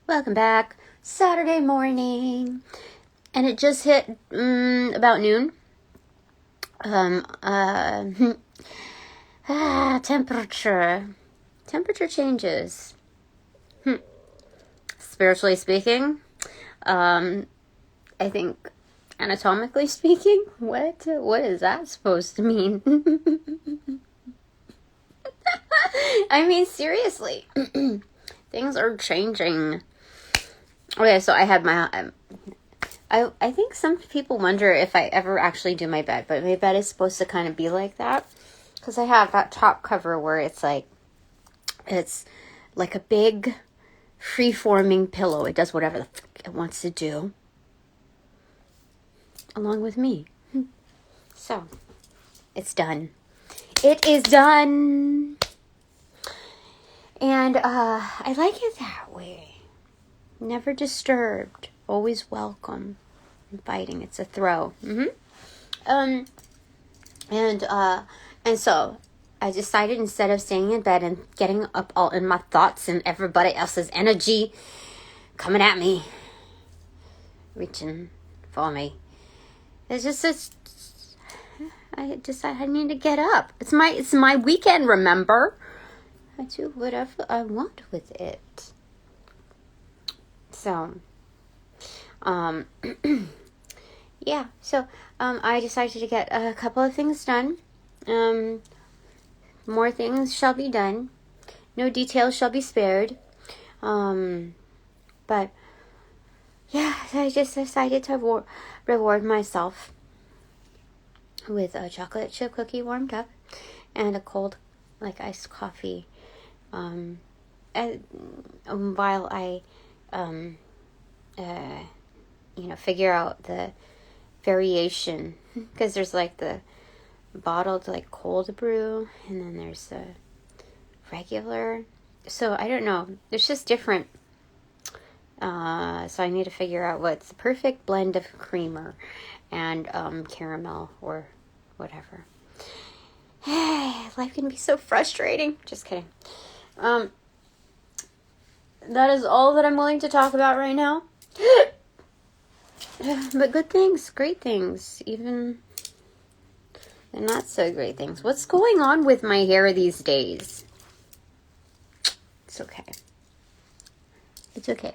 Welcome back. Saturday morning. And it just hit about noon. Temperature. Temperature changes. Spiritually speaking. I think anatomically speaking. What is that supposed to mean? I mean, seriously. Things are changing. Okay, so I had my... I think some people wonder if I ever actually do my bed, but my bed is supposed to kind of be like that. Because I have that top cover where it's like a big free-forming pillow. It does whatever the fuck it wants to do. Along with me. So, it's done. It is done! And I like it that way. Never disturbed. Always welcome. Inviting. It's a throw. And so I decided, instead of staying in bed and getting up all in my thoughts and everybody else's energy coming at me, reaching for me, I need to get up. It's my weekend, remember? I do whatever I want with it. So, yeah. So, I decided to get a couple of things done. More things shall be done. No details shall be spared. But, yeah, I just decided to reward myself with a chocolate chip cookie warmed up and a cold, iced coffee. And while I, figure out the variation, because there's the bottled cold brew, and then there's the regular. So I don't know. There's just different. So I need to figure out what's the perfect blend of creamer and caramel or whatever. Life can be so frustrating. Just kidding. That is all that I'm willing to talk about right now. But good things, great things, even the not so great things. What's going on with my hair these days? It's okay. It's okay.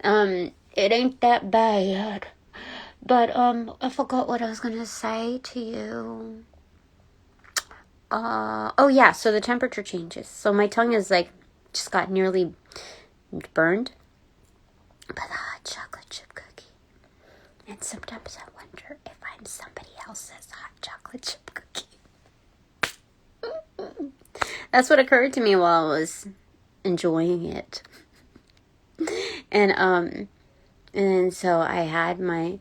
It ain't that bad. But I forgot what I was gonna say to you. Oh yeah, so the temperature changes. So my tongue is just got nearly burned by the hot chocolate chip cookie. And sometimes I wonder if I'm somebody else's hot chocolate chip cookie. That's what occurred to me while I was enjoying it. And so I had my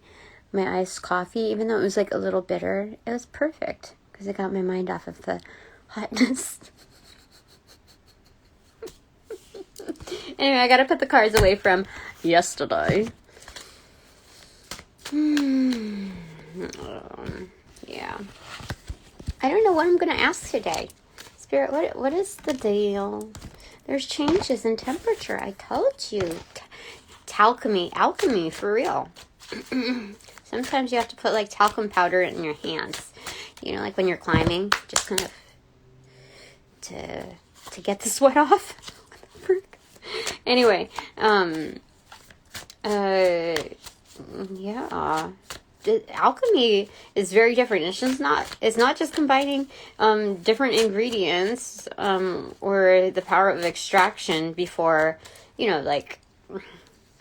iced coffee, even though it was a little bitter. It was perfect because it got my mind off of the hotness. Anyway, I gotta put the cards away from yesterday. Yeah. I don't know what I'm gonna ask today. Spirit, what is the deal? There's changes in temperature. I told you. Alchemy, for real. Sometimes you have to put talcum powder in your hands. When you're climbing, just kind of to get the sweat off. What the frick? Anyway, yeah. Alchemy is very different. It's not just combining different ingredients or the power of extraction before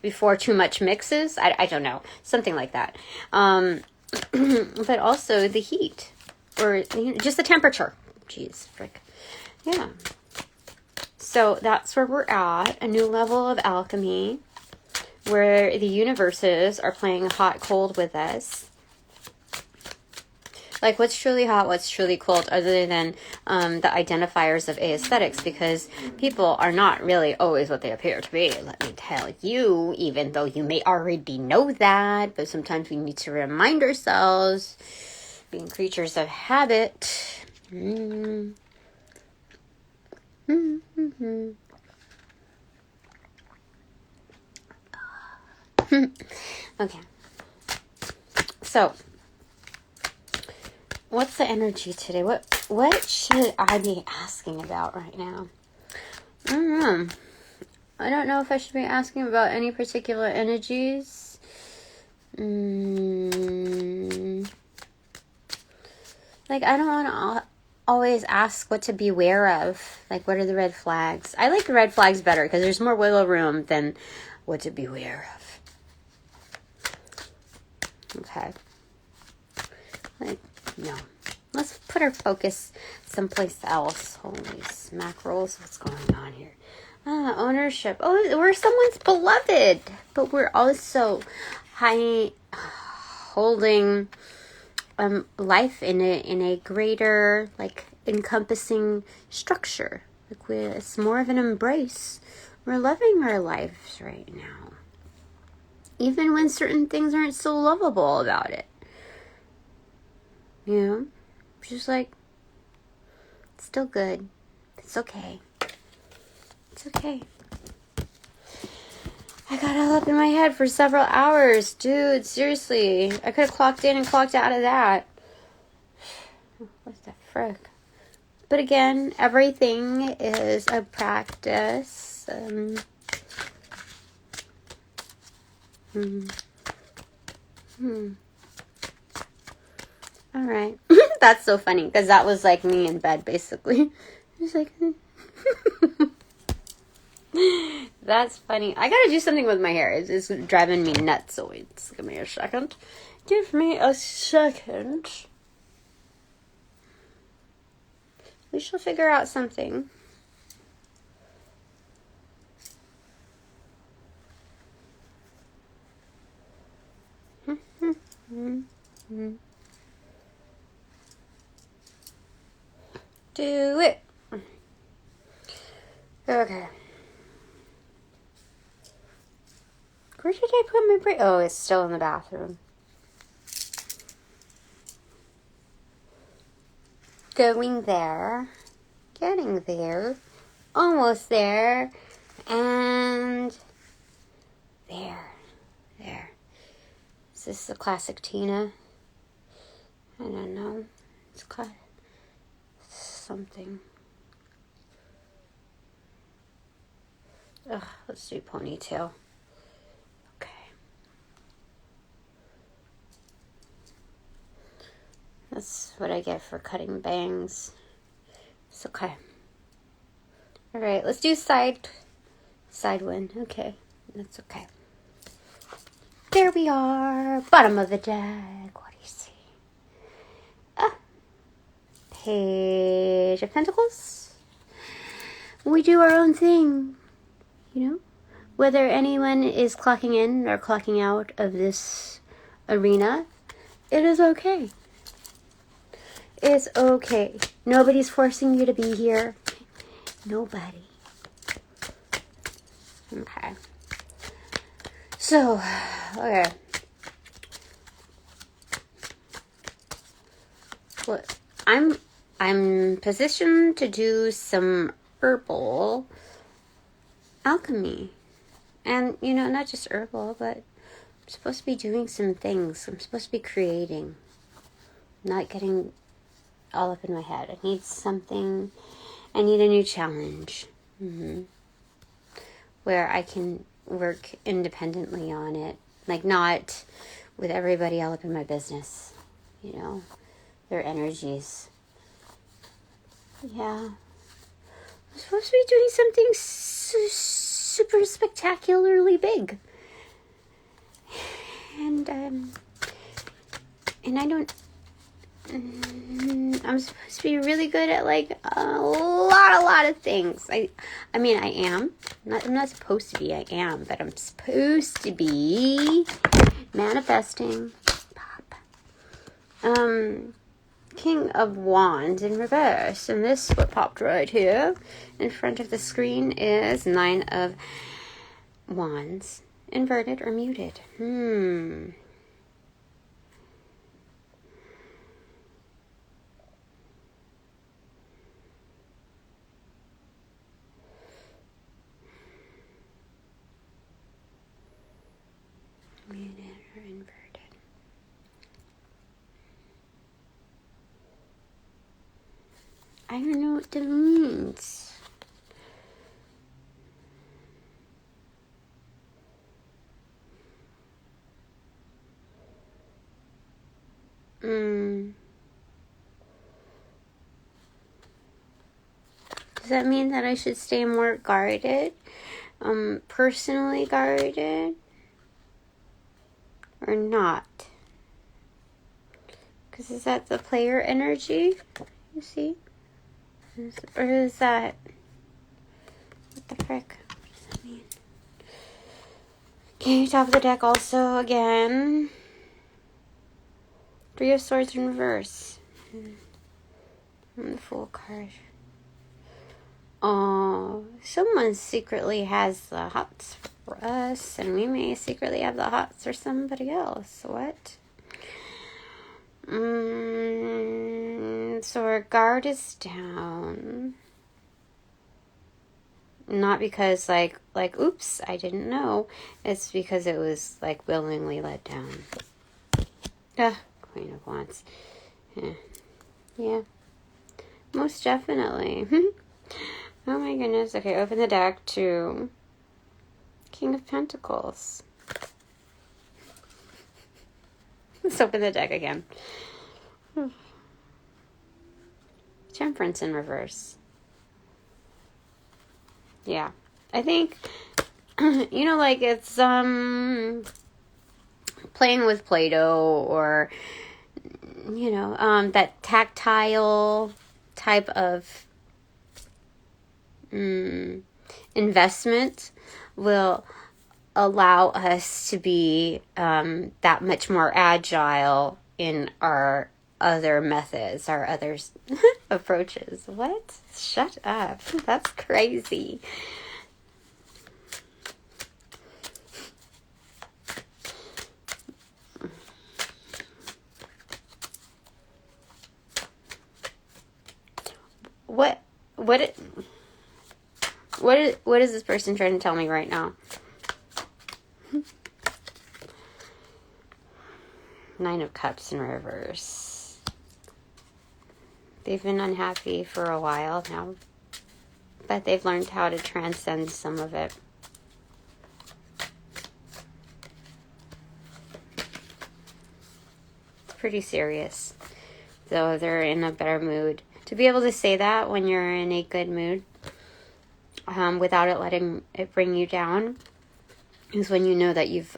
before too much mixes. I don't know, something like that. But also the heat or just the temperature. Jeez, frick. Yeah. So that's where we're at, a new level of alchemy, where the universes are playing hot cold with us. What's truly hot, what's truly cold, other than the identifiers of aesthetics, because people are not really always what they appear to be, let me tell you, even though you may already know that, but sometimes we need to remind ourselves, being creatures of habit. Okay. So, what's the energy today? What should I be asking about right now? I don't know. I don't know if I should be asking about any particular energies. Like, I don't want to always ask what to beware of. Like, what are the red flags? I like the red flags better because there's more wiggle room than what to beware of. Okay. Like, no. Let's put our focus someplace else. Holy smackerels, what's going on here? Ownership. Oh, we're someone's beloved. But we're also holding life in a greater, like, encompassing structure. Like, it's more of an embrace. We're loving our lives right now. Even when certain things aren't so lovable about it. You know? Just like, it's still good. It's okay. It's okay. I got all up in my head for several hours. Dude, seriously. I could have clocked in and clocked out of that. What the frick? But again, everything is a practice. All right. That's so funny because that was like me in bed, basically. Just like... That's funny. I gotta do something with my hair. It's driving me nuts. So give me a second. Give me a second. We shall figure out something. Do it. Okay. Where did I put my braid? Oh, it's still in the bathroom. Going there. Getting there. Almost there. And there. There. Is this the classic Tina? I don't know. It's something. Ugh, let's do ponytail. That's what I get for cutting bangs. It's okay. Alright, let's do side one. Okay, that's okay. There we are. Bottom of the deck. What do you see? Page of Pentacles. We do our own thing. You know? Whether anyone is clocking in or clocking out of this arena, it is okay. It's okay. Nobody's forcing you to be here. Nobody. Okay. So, okay. Well, I'm positioned to do some herbal alchemy. And, you know, not just herbal, but I'm supposed to be doing some things. I'm supposed to be creating. Not getting all up in my head. I need something. I need a new challenge. Where I can work independently on it. Like, not with everybody all up in my business. You know, their energies. Yeah. I'm supposed to be doing something super spectacularly big. And I don't... I'm supposed to be really good at, like, a lot of things. I mean, I am. I'm not supposed to be, I am. But I'm supposed to be manifesting. Pop. King of Wands in reverse. And this, what popped right here in front of the screen is 9 of Wands. Inverted or muted. muted or inverted. I don't know what that means. Does that mean that I should stay more guarded? Personally guarded? Or not? Because is that the player energy? You see? Or is that... What the frick? What does that mean? Okay, top of the deck also again. Three of Swords in reverse. And the Fool card. Oh, someone secretly has the hots for us, and we may secretly have the hots for somebody else. What? So our guard is down. Not because like, oops, I didn't know. It's because it was like willingly let down. Queen of Wands. Yeah. Most definitely. Oh my goodness. Okay, open the deck to King of Pentacles. Let's open the deck again. Temperance in reverse. Yeah. I think, like it's playing with Play-Doh or, that tactile type of investment will allow us to be that much more agile in our other methods, our other approaches. What? Shut up. That's crazy. What is this person trying to tell me right now? Nine of Cups in reverse. They've been unhappy for a while now, but they've learned how to transcend some of it. It's pretty serious, though they're in a better mood. To be able to say that when you're in a good mood, without it letting it bring you down, is when you know that you've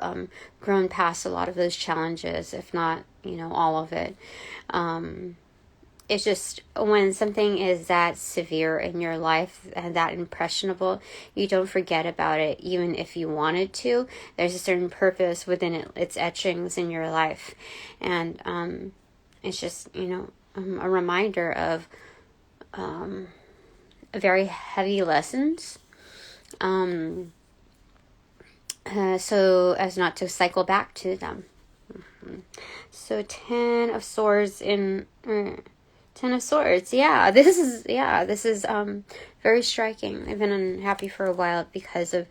grown past a lot of those challenges, if not, all of it. It's just when something is that severe in your life and that impressionable, you don't forget about it, even if you wanted to. There's a certain purpose within its etchings in your life. And it's just, a reminder of very heavy lessons. So as not to cycle back to them. So 10 of Swords in 10 of Swords. This is very striking. I've been unhappy for a while because of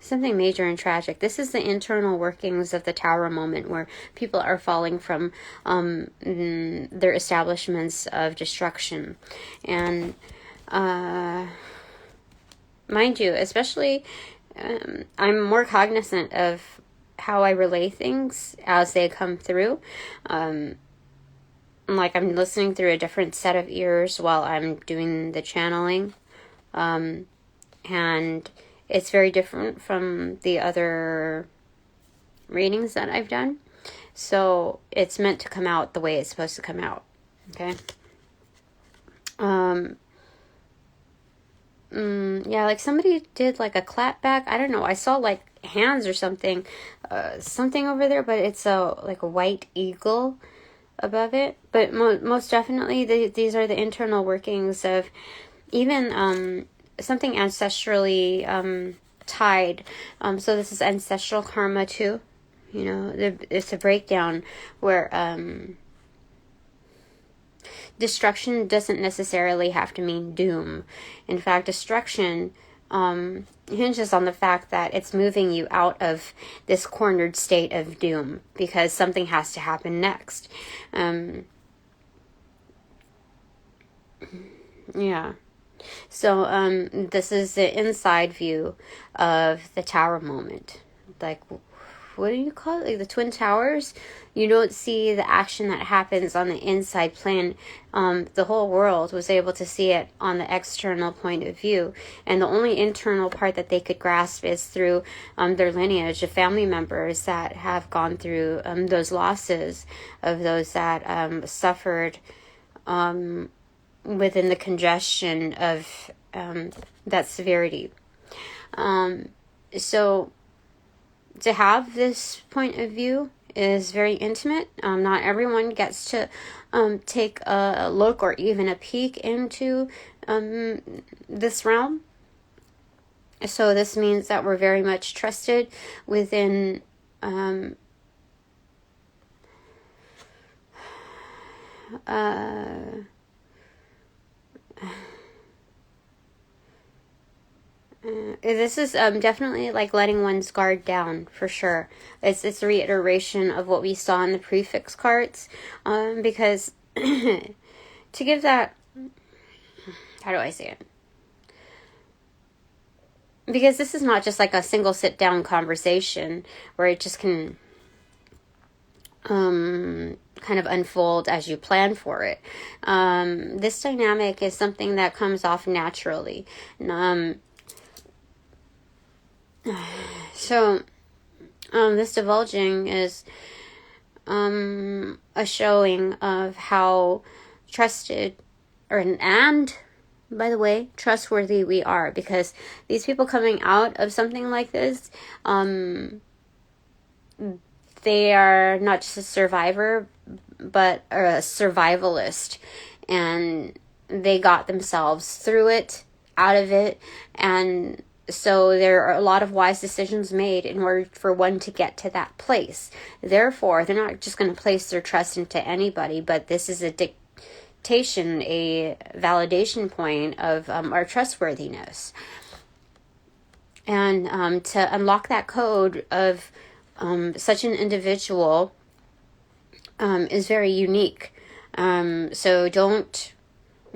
something major and tragic. This is the internal workings of the Tower moment, where people are falling from their establishments of destruction. And mind you, especially I'm more cognizant of how I relay things as they come through. Like I'm listening through a different set of ears while I'm doing the channeling. And it's very different from the other readings that I've done. So it's meant to come out the way it's supposed to come out. Okay? Like somebody did like a clap back. I don't know. I saw like hands or something over there, but it's like a white eagle above it. But most definitely these are the internal workings of even something ancestrally tied. So this is ancestral karma too. It's a breakdown where destruction doesn't necessarily have to mean doom. In fact, destruction hinges on the fact that it's moving you out of this cornered state of doom, because something has to happen next. Yeah. So this is the inside view of the tower moment. Like, what do you call it? Like the Twin Towers? You don't see the action that happens on the inside plane. The whole world was able to see it on the external point of view. And the only internal part that they could grasp is through their lineage of family members that have gone through those losses, of those that suffered within the congestion of that severity. So to have this point of view is very intimate. Not everyone gets to take a look or even a peek into this realm. So this means that we're very much trusted within this is definitely like letting one's guard down, for sure. It's a reiteration of what we saw in the prefix cards, because to give that, how do I say it? Because this is not just like a single sit down conversation where it just can kind of unfold as you plan for it. This dynamic is something that comes off naturally. So, this divulging is a showing of how trusted, and by the way, trustworthy we are, because these people coming out of something like this, they are not just a survivor, but a survivalist, and they got themselves through it, out of it, and so there are a lot of wise decisions made in order for one to get to that place. Therefore, they're not just going to place their trust into anybody, but this is a dictation, a validation point of our trustworthiness. And to unlock that code of such an individual is very unique. So don't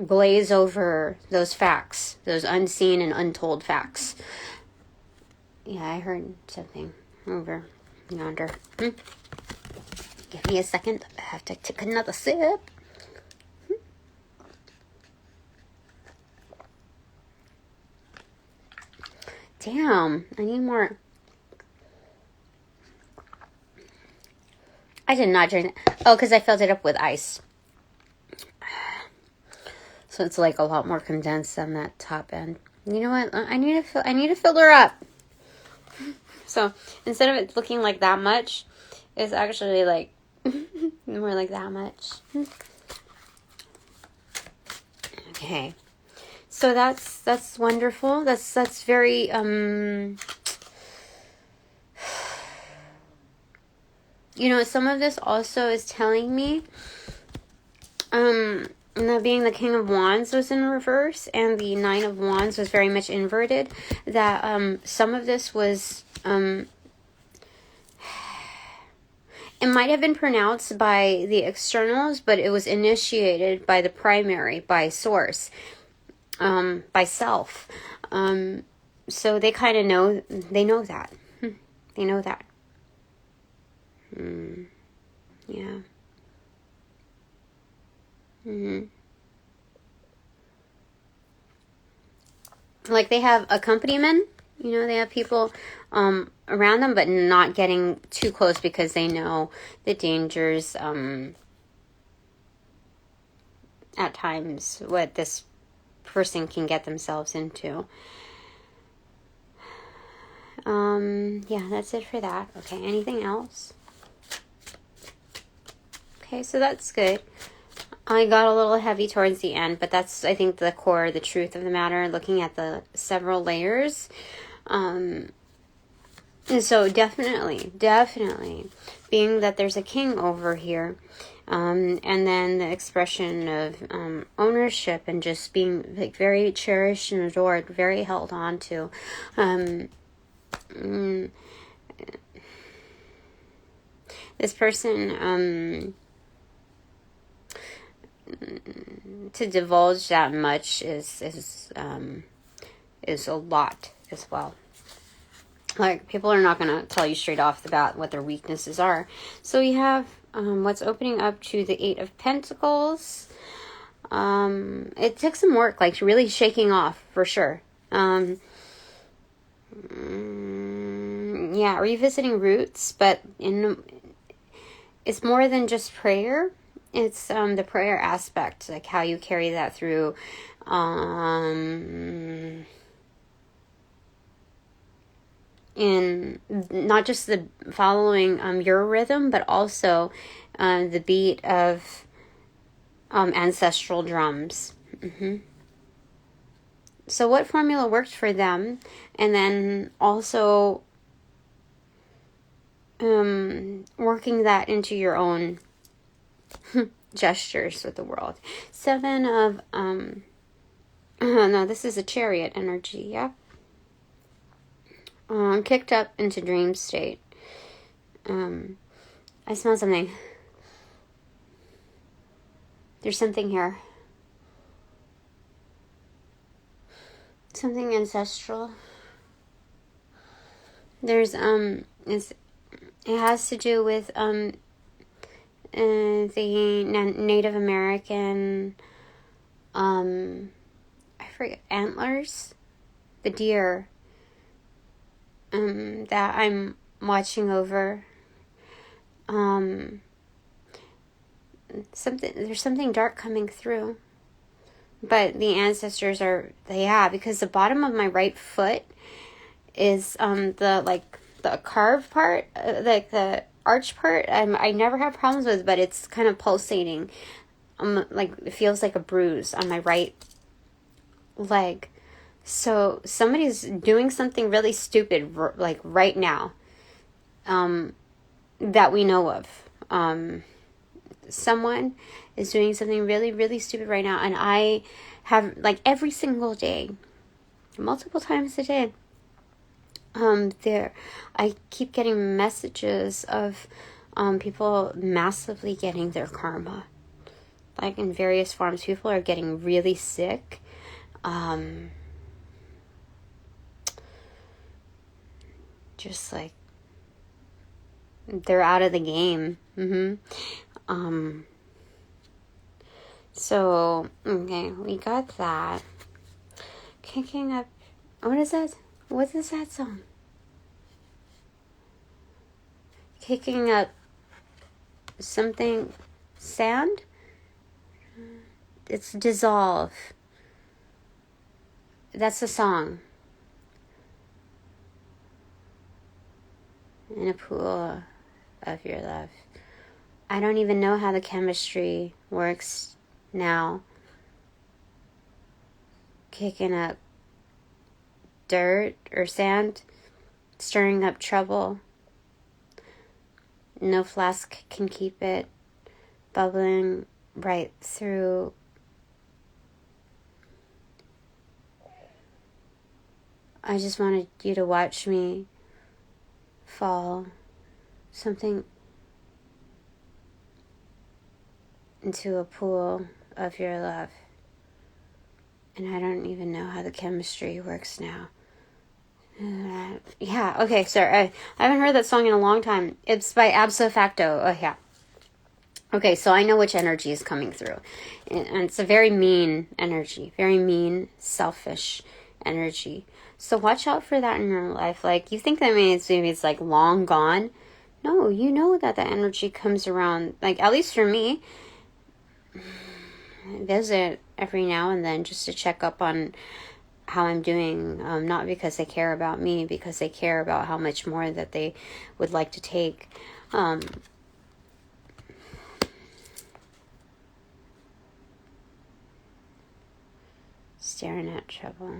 glaze over those facts, those unseen and untold facts. Yeah, I heard something over yonder. Give me a second. I have to take another sip. Damn, I need more. I did not drink it. Oh, because I filled it up with ice. So it's like a lot more condensed on that top end. You know what? I need to fill her up. So instead of it looking like that much, it's actually like more like that much. Okay. So that's wonderful. That's very some of this also is telling me and that being the King of Wands was in reverse and the Nine of Wands was very much inverted, that some of this was it might have been pronounced by the externals, but it was initiated by the primary, by source, by self. So they kind of know, they know that. They know that. Yeah. Like they have accompaniment, they have people around them, but not getting too close because they know the dangers at times what this person can get themselves into. Yeah, that's it for that. Okay, anything else? Okay, so that's good. I got a little heavy towards the end, but that's, I think, the core, the truth of the matter, looking at the several layers. And so definitely, being that there's a king over here, and then the expression of ownership and just being like very cherished and adored, very held on to. This person, to divulge that much is a lot as well. Like, people are not going to tell you straight off the bat what their weaknesses are. So we have what's opening up to the Eight of Pentacles. It took some work, like really shaking off, for sure. Yeah, revisiting roots, but it's more than just prayer. It's the prayer aspect, like how you carry that through. In not just the following your rhythm, but also the beat of ancestral drums. So what formula worked for them, and then also working that into your own gestures with the world. Seven of no, this is a Chariot energy. Yeah. Kicked up into dream state. I smell something. There's something here. Something ancestral. There's it has to do with the Native American I forget, antlers, the deer that I'm watching over. There's something dark coming through, but the ancestors are, because the bottom of my right foot is the carved part, like the arch part. I never have problems with, but it's kind of pulsating. Like it feels like a bruise on my right leg. So somebody's doing something really stupid, like right now, that we know of. Someone is doing something really, really stupid right now, and I have, like, every single day, multiple times a day, I keep getting messages of people massively getting their karma, like in various forms. People are getting really sick. Just like they're out of the game. So, okay, we got that. Kicking up, what is that? What is that song? Kicking up something, sand? It's dissolve. That's the song. In a pool of your love. I don't even know how the chemistry works now. Kicking up dirt or sand, stirring up trouble. No flask can keep it, bubbling right through. I just wanted you to watch me fall something into a pool of your love. And I don't even know how the chemistry works now. Yeah, okay, sorry. I haven't heard that song in a long time. It's by Abso Facto. Oh, yeah. Okay, so I know which energy is coming through. And it's a very mean energy. Very mean, selfish energy. So watch out for that in your life. Like, you think that maybe it's like long gone. No, you know that the energy comes around. Like, at least for me, I visit every now and then just to check up on how I'm doing. Not because they care about me, because they care about how much more that they would like to take. Staring at trouble.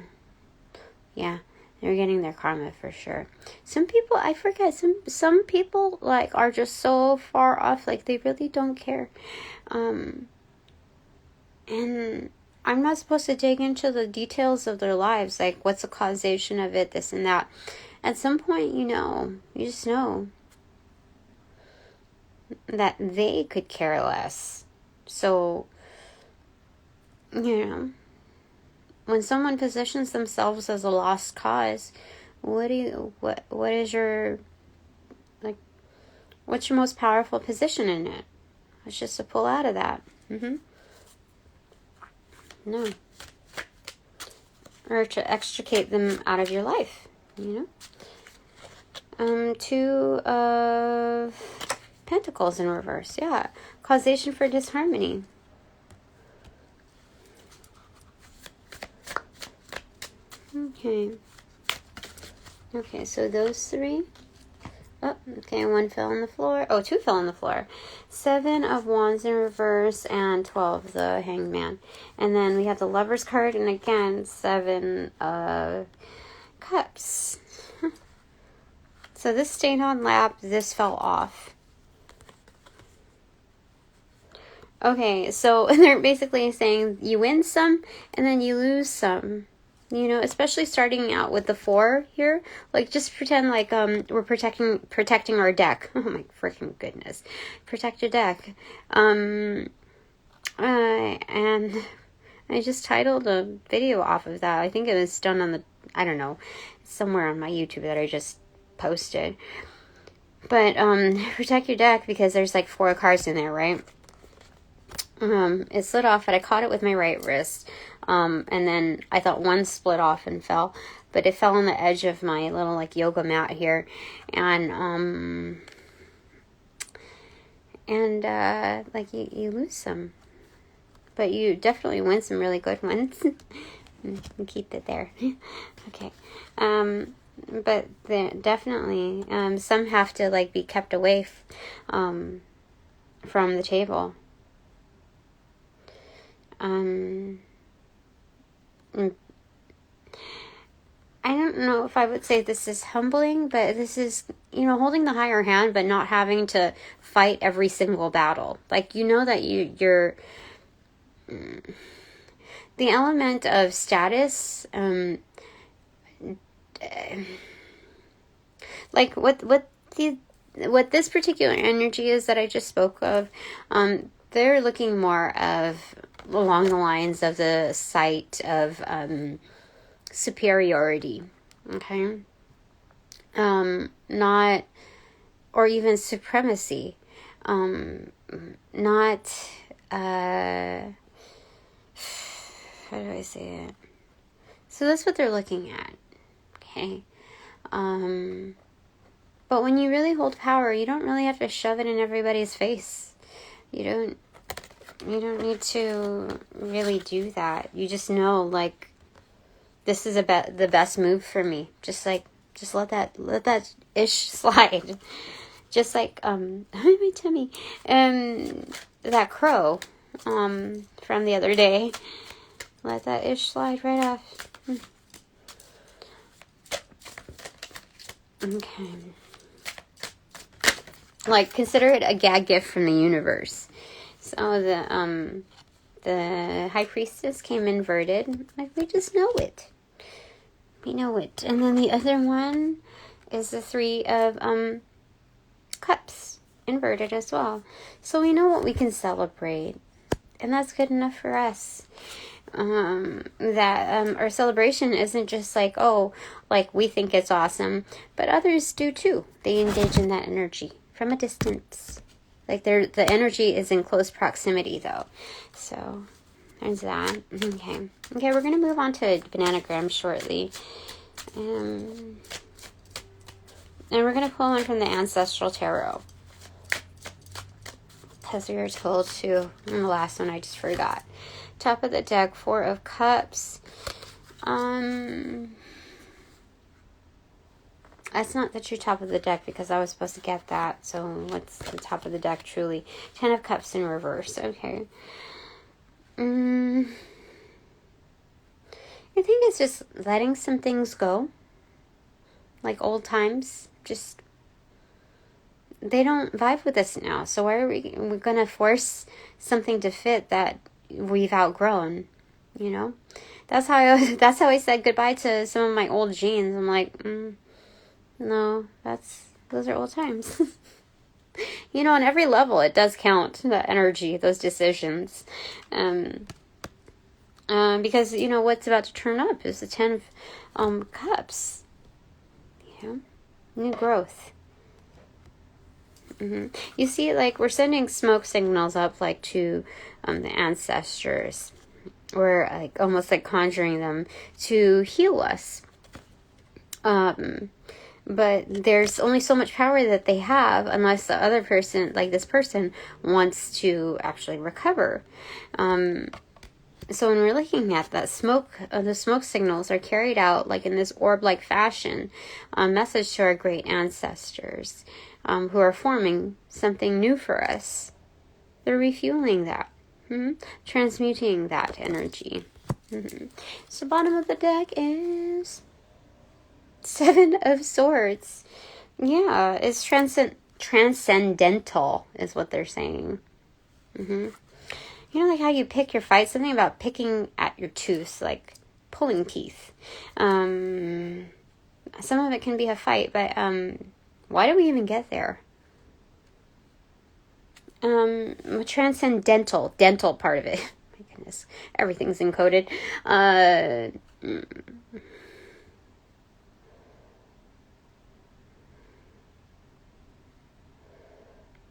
Yeah. They're getting their karma for sure. Some people, I forget, some people like are just so far off, like they really don't care. And I'm not supposed to dig into the details of their lives, like what's the causation of it, this and that. At some point, you just know that they could care less. So, when someone positions themselves as a lost cause, what is your, like, what's your most powerful position in it? It's just to pull out of that. No. Or to extricate them out of your life, Two of Pentacles in reverse, yeah. Causation for disharmony. Okay, so those three. Oh, okay, one fell on the floor. Oh, two fell on the floor. 7 of Wands in reverse and 12, the Hanged Man. And then we have the Lover's card, and again, 7 of Cups. So this stayed on lap, this fell off. Okay, so they're basically saying you win some and then you lose some. Especially starting out with the 4 here. Like, just pretend like we're protecting our deck. Oh my freaking goodness. Protect your deck. And I just titled a video off of that. I think it was done on I don't know, somewhere on my YouTube that I just posted. But protect your deck because there's like 4 cards in there, right? It slid off, but I caught it with my right wrist. And then I thought one split off and fell, but it fell on the edge of my little like yoga mat here. And like you lose some, but you definitely win some really good ones. And keep it there. Okay. But definitely, some have to like be kept away from the table. I don't know if I would say this is humbling, but this is, holding the higher hand, but not having to fight every single battle. Like, that you're the element of status, like what this particular energy is that I just spoke of, they're looking more of along the lines of the sight of superiority, okay? Not, or even supremacy, not, how do I say it? So that's what they're looking at, okay? But when you really hold power, you don't really have to shove it in everybody's face. You don't need to really do that. You just know, like, this is the best move for me. Just let that ish slide. Just like my tummy. That crow from the other day. Let that ish slide right off. Okay. Like, consider it a gag gift from the universe. So the High Priestess came inverted. Like, we just know it. We know it. And then the other one is the 3 of Cups, inverted as well. So we know what we can celebrate. And that's good enough for us. That our celebration isn't just like, oh, like we think it's awesome, but others do too. They engage in that energy from a distance. Like the energy is in close proximity though. So there's that. Okay, we're gonna move on to Bananagrams shortly. And we're gonna pull one from the Ancestral Tarot. Because we were told to, and the last one I just forgot. Top of the deck, 4 of Cups. That's not the true top of the deck because I was supposed to get that. So what's the top of the deck truly? 10 of Cups in reverse. Okay. I think it's just letting some things go. like old times. Just, they don't vibe with us now. So why are we're going to force something to fit that we've outgrown, you know? That's how I said goodbye to some of my old jeans. I'm like, no, those are old times. You know, on every level, it does count, that energy, those decisions. Because, you know, what's about to turn up is the 10 of Cups. Yeah. New growth. You see, like, we're sending smoke signals up, like, to the ancestors. We're, like, almost, like, conjuring them to heal us. But there's only so much power that they have unless the other person, like this person, wants to actually recover. So when we're looking at that smoke, the smoke signals are carried out like in this orb-like fashion, a message to our great ancestors who are forming something new for us. They're refueling that, transmuting that energy. So bottom of the deck is 7 of Swords. Yeah, it's transcendental is what they're saying. You know, like how you pick your fight, something about picking at your tooth, like pulling teeth. Some of it can be a fight, but why do we even get there? Transcendental, dental part of it. My goodness, everything's encoded.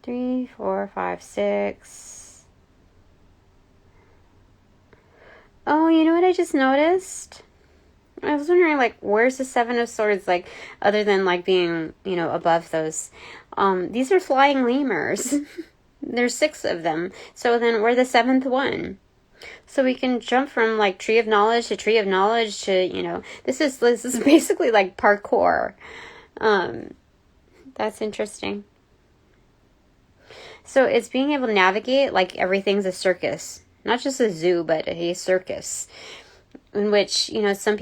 3, 4, 5, 6. Oh, you know what I just noticed? I was wondering, like, where's the 7 of Swords, like, other than, like, being, you know, above those. These are flying lemurs. There's 6 of them. So then we're the 7th one. So we can jump from, like, Tree of Knowledge to Tree of Knowledge to, you know, this is basically, like, parkour. That's interesting. So it's being able to navigate like everything's a circus. Not just a zoo, but a circus. In which, you know, some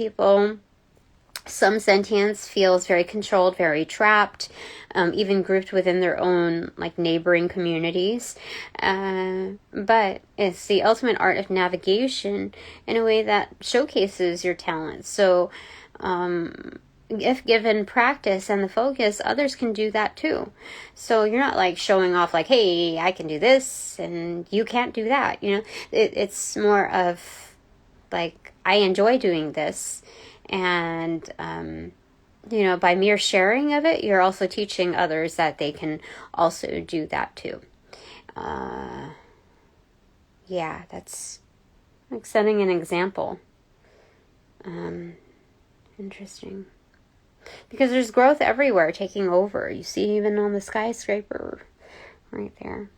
sentience feels very controlled, very trapped, even grouped within their own, like, neighboring communities. But it's the ultimate art of navigation in a way that showcases your talents. So, if given practice and the focus, others can do that too. So you're not like showing off like, hey, I can do this and you can't do that. You know, it's more of like, I enjoy doing this. And, you know, by mere sharing of it, you're also teaching others that they can also do that too. Yeah, that's like setting an example. Interesting. Because there's growth everywhere taking over. You see even on the skyscraper right there.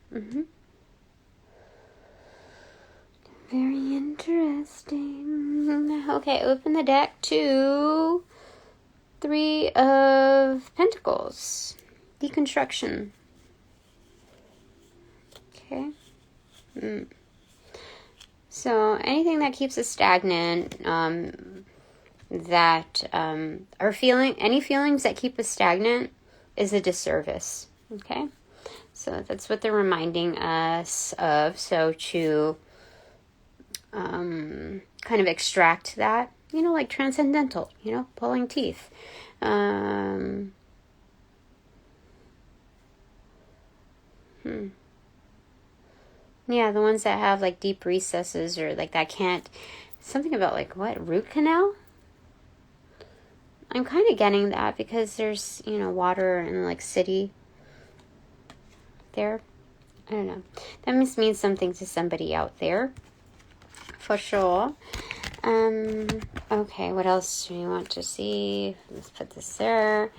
Very interesting. Okay, open the deck to 3 of Pentacles. Deconstruction. Okay. So anything that keeps us stagnant, that are any feelings that keep us stagnant is a disservice. Okay, so that's what they're reminding us of. So to kind of extract that, you know, like transcendental, you know, pulling teeth. Yeah, the ones that have like deep recesses or like that can't, something about like what, root canal? I'm kind of getting that because there's, you know, water and like city there. I don't know. That must mean something to somebody out there. For sure. Okay, what else do we want to see? Let's put this there.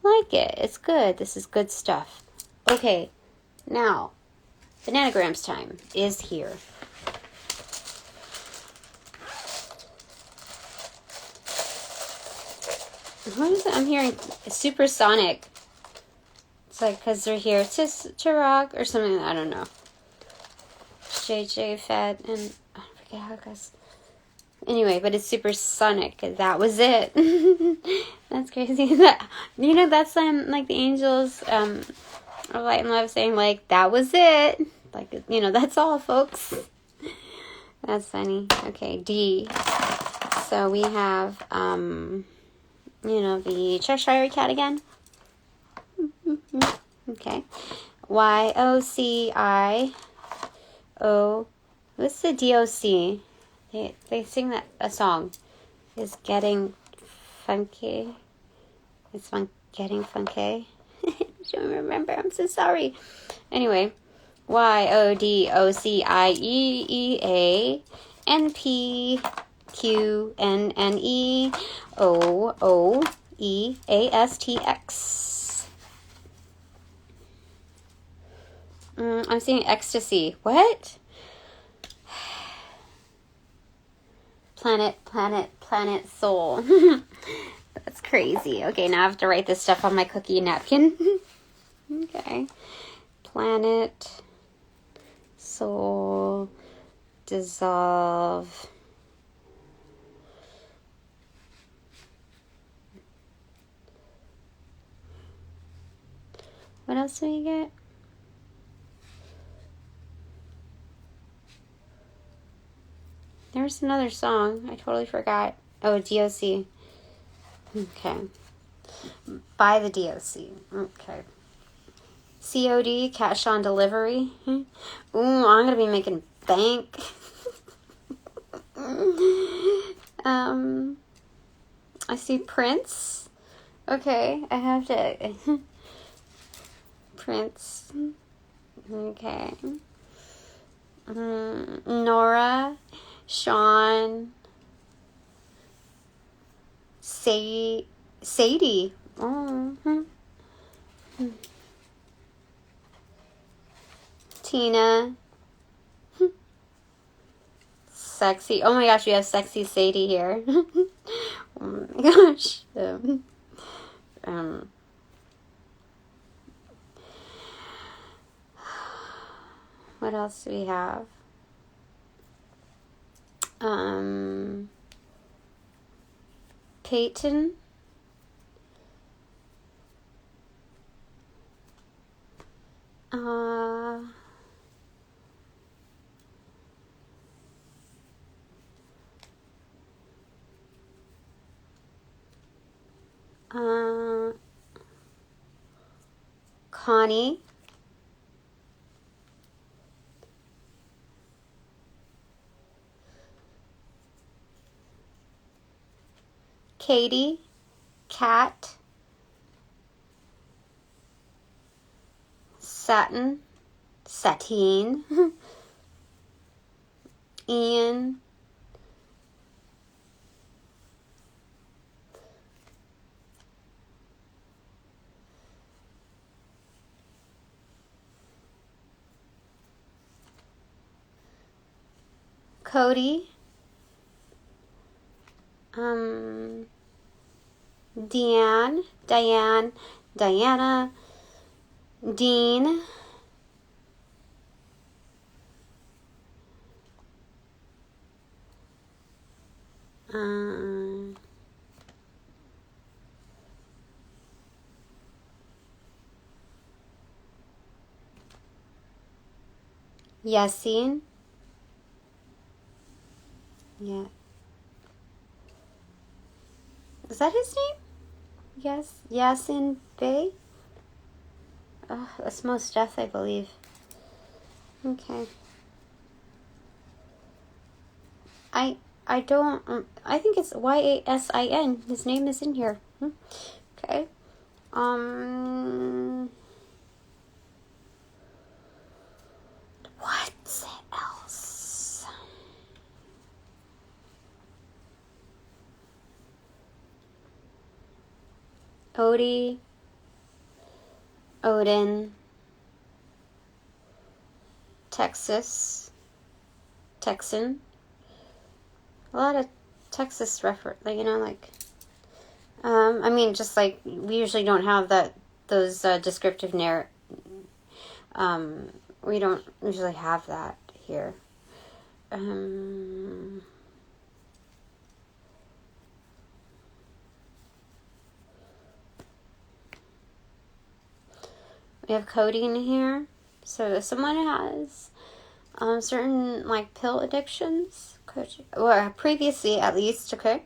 Like it. It's good. This is good stuff. Okay, now, Bananagrams time is here. What is it? I'm hearing supersonic. It's like because they're here to rock or something. I don't know. JJ Fed and I forget how it goes. Anyway, but it's supersonic. That was it. That's crazy. That, you know, that's like the angels of light and love saying, like, that was it. Like, you know, that's all, folks. That's funny. Okay, D. So we have, you know, the Cheshire Cat again. Okay. Y-O-C-I-O. What's the D-O-C? They sing that a song. Is getting funky. It's getting funky. I don't remember. I'm so sorry. Anyway, YODOCIEEANPQNNEOOEASTX. I'm seeing ecstasy. What? Planet soul. That's crazy. Okay, now I have to write this stuff on my cookie napkin. Okay. Planet, soul, dissolve. What else do we get? There's another song. I totally forgot. Oh, DOC. Okay. By the DOC. Okay. COD, cash on delivery. Ooh, I'm going to be making bank. I see Prince. Okay, I have to... Prince. Okay. Nora, Sean, Sadie. Oh. Tina. Sexy. Oh my gosh, we have sexy Sadie here. Oh my gosh. What else do we have? Peyton. Connie. Katie. Kat. Satine. Ian. Cody. Diane, Diana, Dean, Yasin. Yeah. Is that his name? Yes. Yasin Bey? That's most death, I believe. Okay. I don't... I think it's YASIN. His name is in here. Okay. What else? Odie, Odin, Texan. A lot of Texas reference, like, you know, like, I mean, just like, we usually don't have those descriptive we don't usually have that here. We have codeine here. So if someone has certain like pill addictions, or previously at least, okay.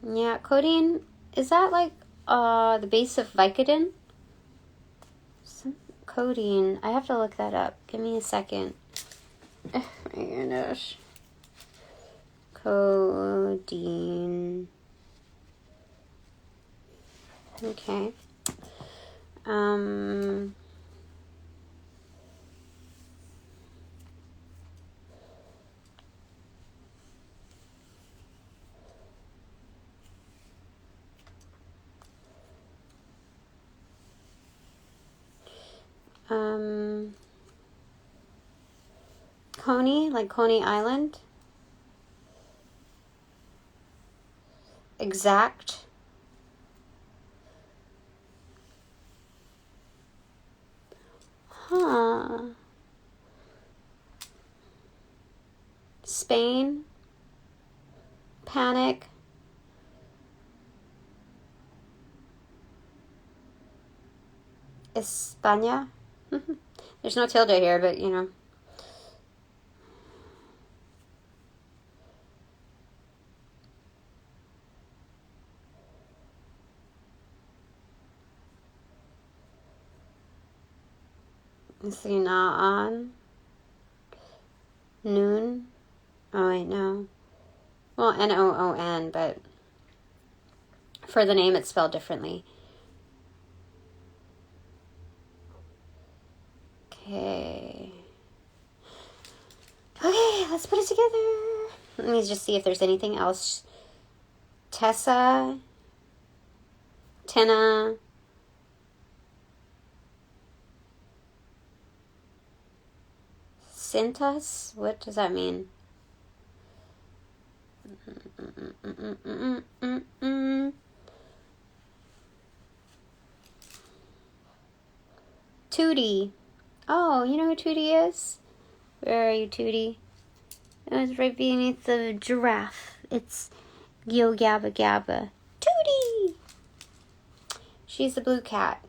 Yeah, codeine, is that like the base of Vicodin? Codeine, I have to look that up. Give me a second. Oh my gosh. Codeine. Okay. Coney, like Coney Island. Exact. Huh. Spain. Panic. España. There's no tilde here, but you know. Sinaan. Noon. Oh, wait, no. Well, Noon, but for the name it's spelled differently. Okay. Okay, let's put it together. Let me just see if there's anything else. Tessa. Tenna. Cintas? What does that mean? Tootie. Oh, you know who Tootie is? Where are you, Tootie? It was right beneath the giraffe. It's Yo Gabba Gabba. Tootie! She's the blue cat.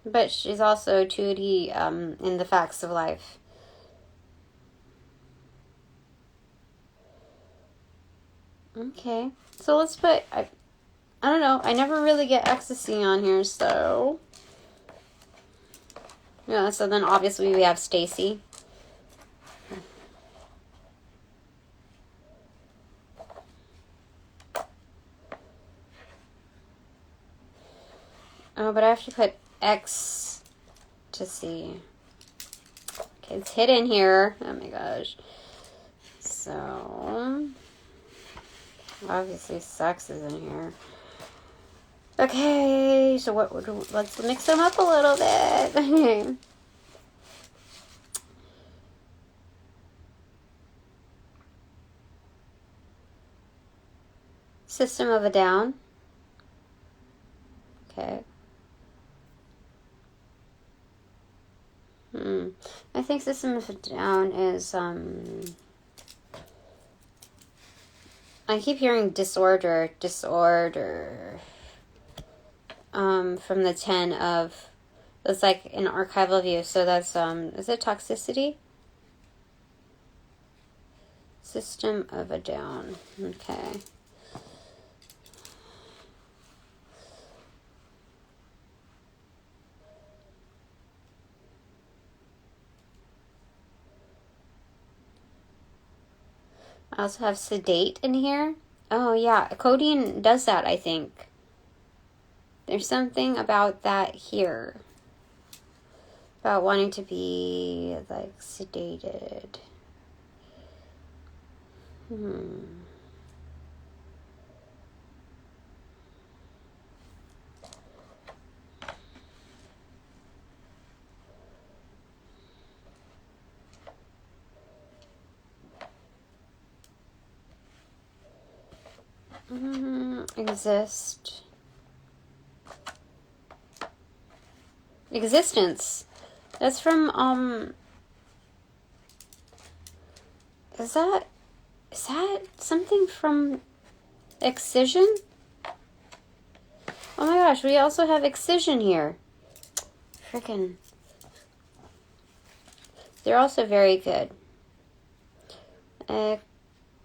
But she's also Tootie in the Facts of Life. Okay. So let's put... I don't know. I never really get ecstasy on here, so... Yeah, so then obviously we have Stacy. Oh, but I have to put X to see. Okay, it's hidden here. Oh my gosh. So... obviously sex is in here. Okay, so let's mix them up a little bit. Okay. System of a Down. Okay. I think System of a Down is I keep hearing disorder. From the 10 of, it's like an archival view, so that's, is it toxicity? System of a Down, okay. I also have sedate in here. Oh yeah, codeine does that, I think. There's something about that here. About wanting to be, like, sedated. Existence. That's from Is that something from excision? Oh my gosh, we also have excision here. Freaking. They're also very good.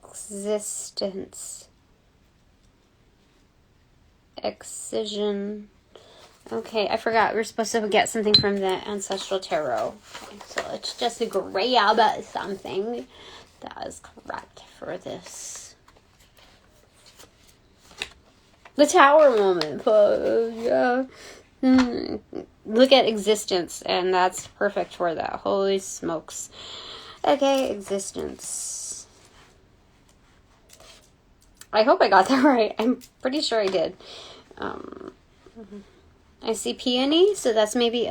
Existence. Excision. Okay, I forgot. We're supposed to get something from the Ancestral Tarot. Okay, so let's just grab something that is correct for this. The Tower moment. Yeah. Look at existence, and that's perfect for that. Holy smokes. Okay, existence. I hope I got that right. I'm pretty sure I did. I see peony, so that's maybe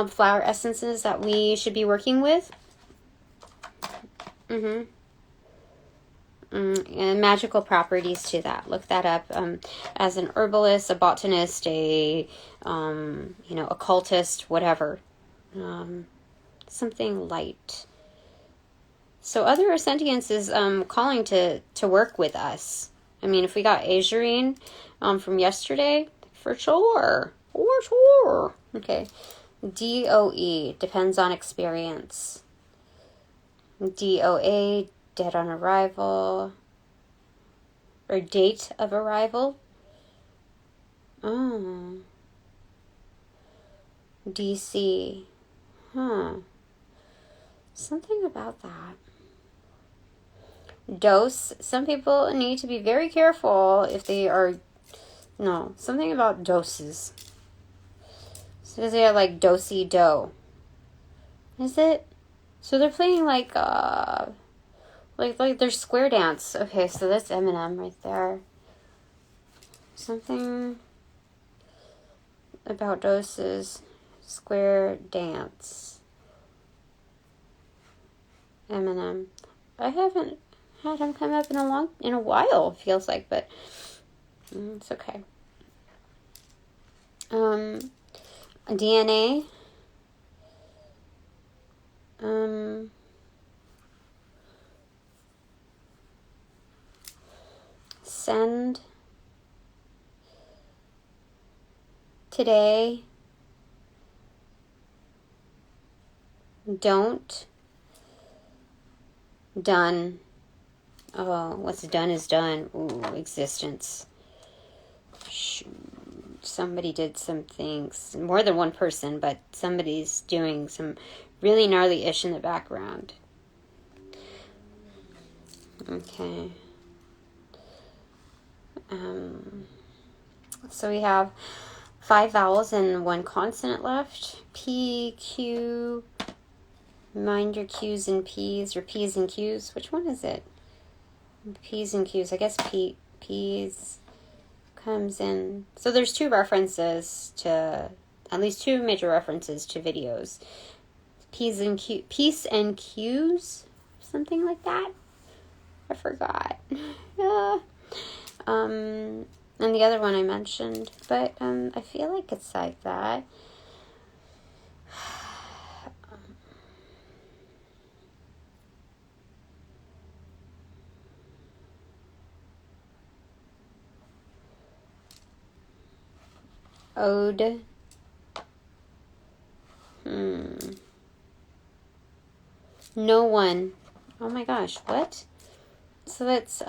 flower essences that we should be working with. And magical properties to that. Look that up. As an herbalist, a botanist, a occultist, whatever. Something light. So other sentience is calling to work with us. I mean, if we got azurine from yesterday, for sure. For sure. Okay. DOE, depends on experience. DOA, dead on arrival. Or date of arrival. Oh. DC. Something about that. Dose. Some people need to be very careful if they are... No, something about doses. So they are like do-si-do. Is it? So they're playing like their square dance. Okay, so that's Eminem right there. Something about doses. Square dance. Eminem. I haven't had him come up in a while, it feels like, but it's okay. DNA. Send. Today. Don't. Done. Oh, what's done is done. Ooh, existence. Shoot. Somebody did some things. More than one person, but somebody's doing some really gnarly ish in the background. Okay. So we have 5 vowels and 1 consonant left. P, Q. Mind your Q's and P's, or P's and Q's. Which one is it? P's and Q's. I guess P's comes in. So there's 2 references to, at least 2 major references to videos. P's and Q, Peace and Q's, something like that. I forgot. And the other one I mentioned, but I feel like it's like that. Ode. No one. Oh my gosh, what? So that's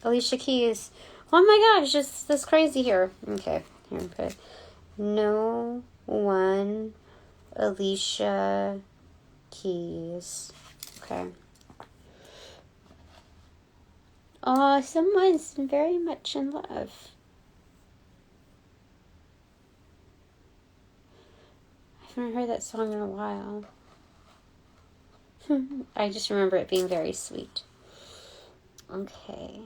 Alicia Keys. Oh my gosh, that's crazy here. Okay, here, okay. No one, Alicia Keys. Okay. Oh, someone's very much in love. I haven't heard that song in a while. I just remember it being very sweet. Okay.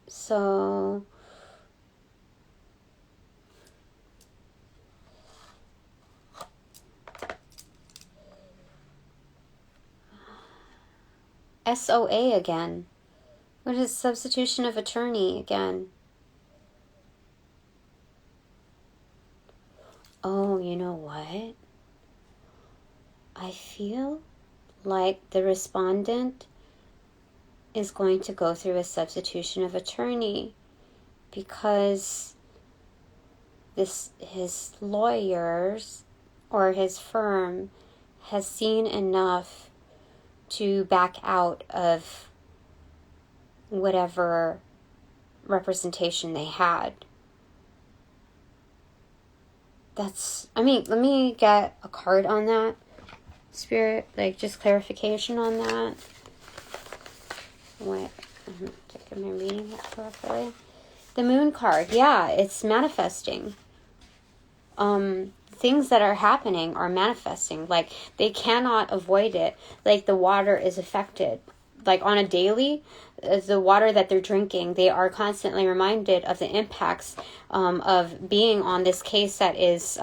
So SOA again. What is substitution of attorney again? oh, you know what? I feel like the respondent is going to go through a substitution of attorney because his lawyers or his firm has seen enough to back out of whatever representation they had. Let me get a card on that, Spirit, like just clarification on that. Wait, am I reading it correctly? The Moon card, yeah, it's manifesting. Things that are happening are manifesting. Like, they cannot avoid it. Like, the water is affected. Like, on a daily, the water that they're drinking, they are constantly reminded of the impacts of being on this case that is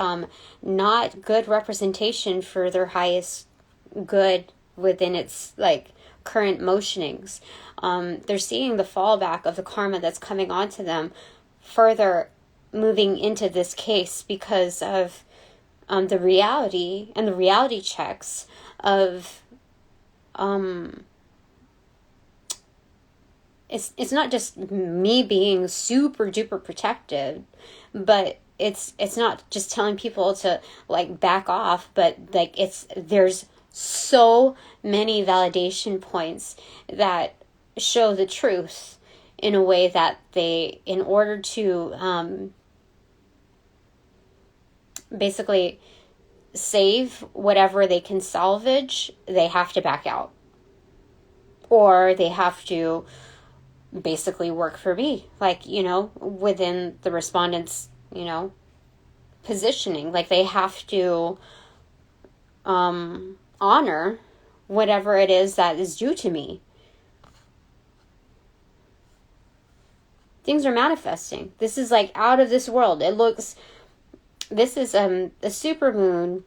not good representation for their highest good within its, like, current motionings. They're seeing the fallback of the karma that's coming onto them further moving into this case because of the reality and the reality checks of it's not just me being super duper protected, but it's not just telling people to like back off, but like there's so many validation points that show the truth in a way that they, in order to basically save whatever they can salvage, they have to back out. Or they have to basically work for me, like, within the respondent's, positioning. Like, they have to honor whatever it is that is due to me. Things are manifesting. This is like out of this world. This is a super moon,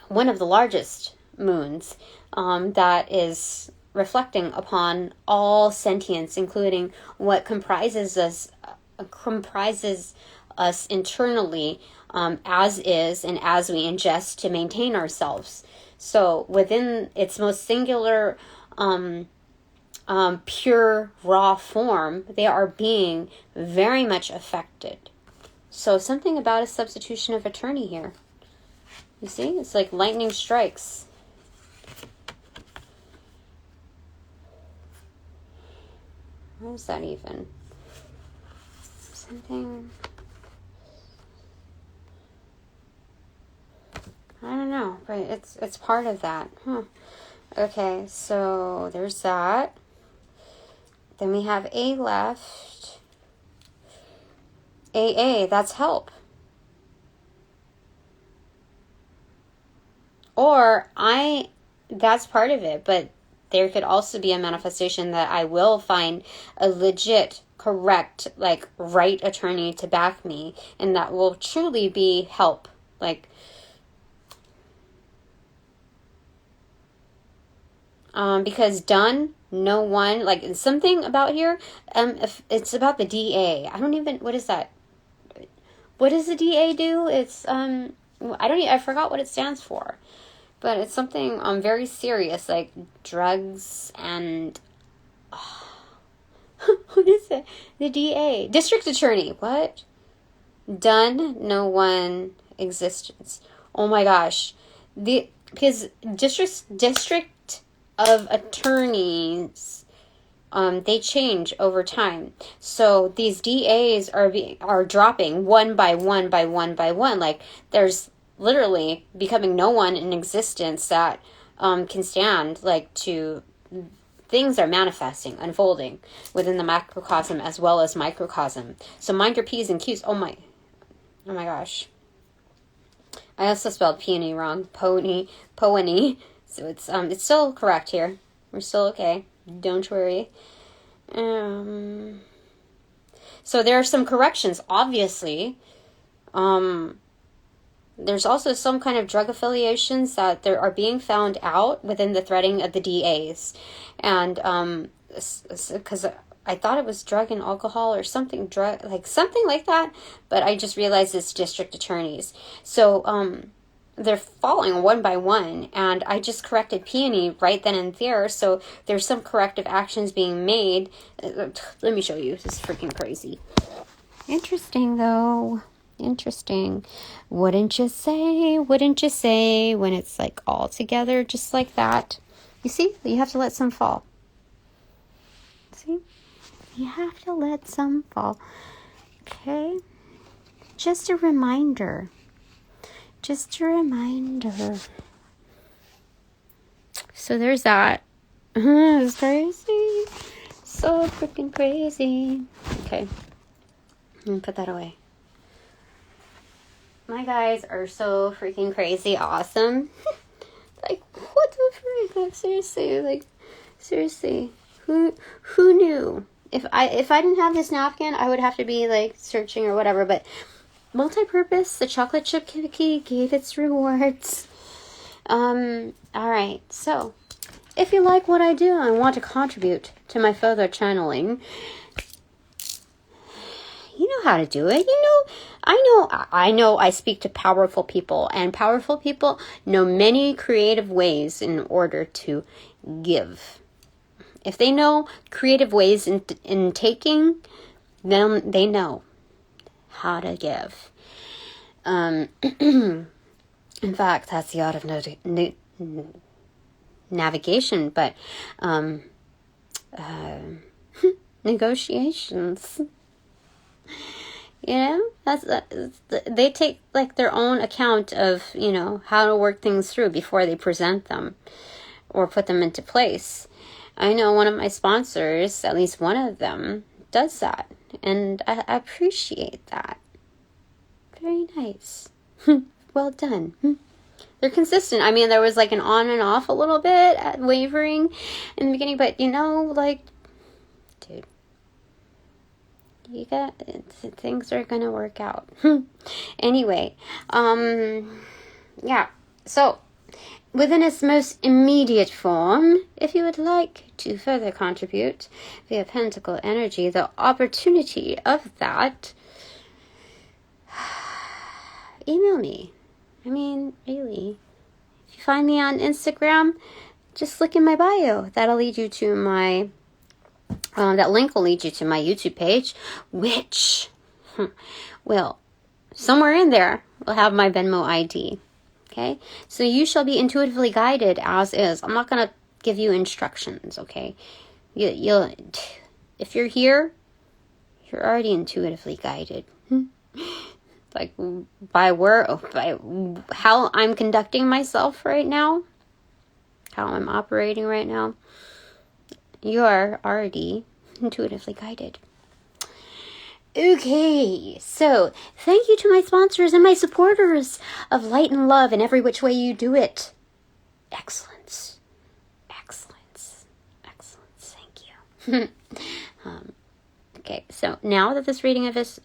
one of the largest moons, that is reflecting upon all sentience, including what comprises us internally, as is and as we ingest to maintain ourselves. So within its most singular, pure raw form, they are being very much affected. So something about a substitution of attorney here. You see, it's like lightning strikes. What is that even? Something, I don't know, but it's part of that. Okay, so there's that. Then we have A left. AA, that's help. Or that's part of it, but there could also be a manifestation that I will find a legit, correct, like, right attorney to back me, and that will truly be help. Like, because done, no one, like, something about here, if it's about the DA. What is that? What does the DA do? It's, I forgot what it stands for. But it's something very serious, like drugs and... what is it? The DA. District Attorney. What? Done, no one, existence. Oh my gosh. Because district of attorneys, they change over time. So these DAs are dropping one by one by one by one. Like, there's literally becoming no one in existence that can stand, like, to... Things are manifesting, unfolding within the macrocosm as well as microcosm. So mind your P's and Q's. Oh my gosh. I also spelled peony wrong. Poeny. So it's still correct here. We're still okay. Don't worry. So there are some corrections, obviously. There's also some kind of drug affiliations that there are being found out within the threading of the DAs. And because I thought it was drug and alcohol or something something like that, but I just realized it's district attorneys. So they're falling one by one, and I just corrected Peony right then and there. So there's some corrective actions being made. Let me show you. This is freaking crazy. Interesting though. Interesting. Wouldn't you say? Wouldn't you say? When it's like all together, just like that. You see, you have to let some fall. See? You have to let some fall. Okay? Just a reminder. Just a reminder. So there's that. It's crazy. So freaking crazy. Okay. I'm gonna put that away. My guys are so freaking crazy awesome. Like, what the freak? Like, seriously. Who knew? If I didn't have this napkin, I would have to be like searching or whatever. But multi-purpose, the chocolate chip cookie gave its rewards. All right. So, if you like what I do and want to contribute to my further channeling, you know how to do it. I know I speak to powerful people, and powerful people know many creative ways in order to give. If they know creative ways in taking, then they know how to give. In fact, that's the art of navigation, but negotiations. They take like their own account of, how to work things through before they present them or put them into place. I know one of my sponsors, at least one of them, does that. And I appreciate that. Very nice. Well done. They're consistent. I mean, there was like an on and off a little bit at wavering in the beginning, but dude, things are gonna work out. Anyway, yeah. So, within its most immediate form, if you would like to further contribute via Pentacle Energy, the opportunity of that, email me. I mean, really. If you find me on Instagram, just look in my bio. That'll lead you to my, that link will lead you to my YouTube page, which will, somewhere in there, will have my Venmo ID. Okay, so you shall be intuitively guided as is. I'm not going to give you instructions, okay? You'll, if you're here, you're already intuitively guided. Like, by how I'm conducting myself right now, how I'm operating right now, you are already intuitively guided. Okay, so thank you to my sponsors and my supporters of light and love in every which way you do it. Excellence. Thank you. Okay, so now that this reading of this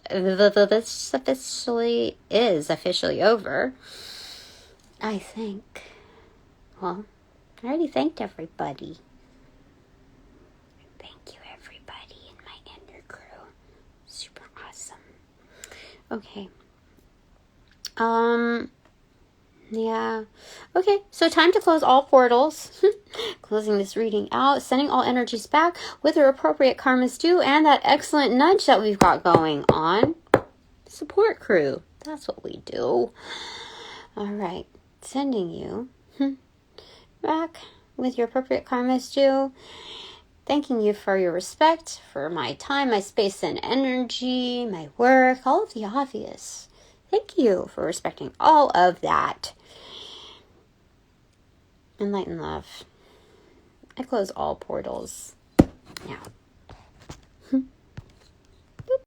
officially over, I I already thanked everybody. Thank you, everybody in my inner crew. Super awesome. Okay. Yeah. Okay, so time to close all portals. Closing this reading out, sending all energies back with their appropriate karmas due, and that excellent nudge that we've got going on. Support crew. That's what we do. All right. Sending you back with your appropriate karmas due. Thanking you for your respect, for my time, my space and energy, my work, all of the obvious. Thank you for respecting all of that. And light and love. I close all portals. Yeah.